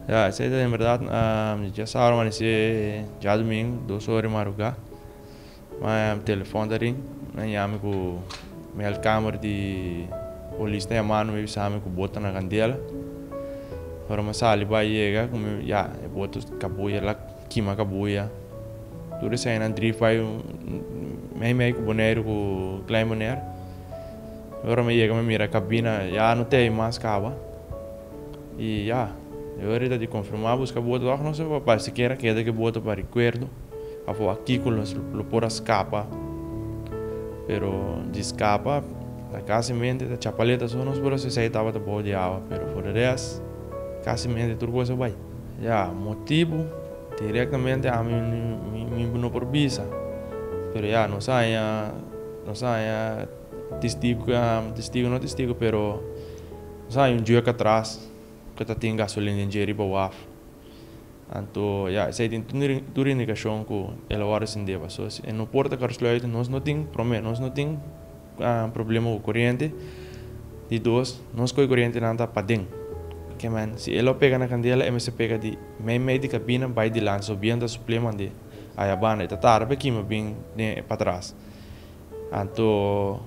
Ya, esa en verdad, ya sabe, amanhece já domingo, 2 horas de madrugada. Mas telefone da ring, na llame com minha câmera de polícia na mano, me sabe que bota na candela. Para uma sala vai chegar, como já, bota cabuia lá, queima cabuia. Tudo isso aí na drift vai meio com boneiro, com klein boneiro. Agora me chega, me mira a cabina, já não tem mais cava. E já, eu era de confirmar, busca bota lá, não sei para se quer que bota para recuerdo. Avo aqui com lo por escapa, pero de escapa, la casi mente, la chapaleta só nos por se estava de boa de água, pero fora dessa, casi mente tudo coisa vai. Já, motivo, diretamente a mim não por visa, pero já, não sai testigo, não testigo, pero sai dia que atrás, que tá tem gasolina em Jerry Bawaf. Anto ja, zij tem tudo indicação que ela hora sem deva. So, no porta que sluiten, nós não tem problema, nós não tem problema com corrente. De dois, nós com corrente não tá para dentro. Que man, se ela pega na candela, ela se pega de meio de cabina, vai de lá, subindo a suplema de aí a banda, tá tarde que me vem para trás. Anto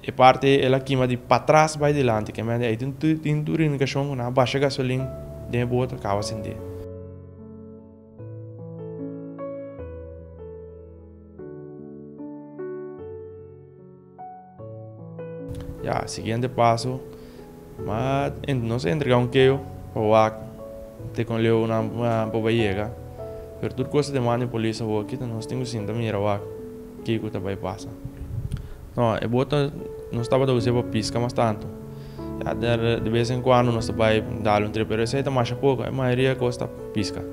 e parte ela queima de para trás, vai de lá, que man, aí tem tudo indicação na baixa gasolina, de bota acaba sem de. Ya, siguiente paso, mas não se entregar um queijo para o ac, te com leu uma boballega, pero tudo coisa de mano polícia o aqui, nós temos sim também era o ac, que o também passa. Não, é bota, não estava a usar para pisca mais tanto. Já de vez em quando nós vai dar pero receita mais pouco, a maioria custa pisca.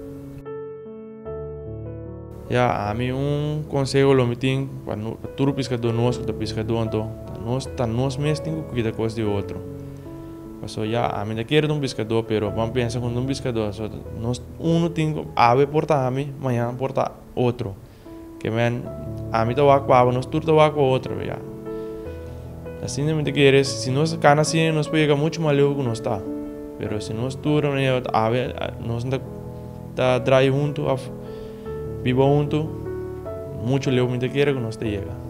Já, a mim conselho lo metim para todo pescador nosso, do pescador então, nós mesmos temos que cuidar coisa de outro. Então, já, a mim quero um pescador, pero vamos pensar com um pescador, so, nós tem ave portar a mim, amanhã portar outro. Que men, a mim tá o aqua, nós tudo tá o aqua outro, já. Assim não me queres, se nós cana assim, nós pega muito maleu que nós tá. Pero se nós tudo, ave, nós tá drai junto, vivo junto, muito leu me querer que nós te llega.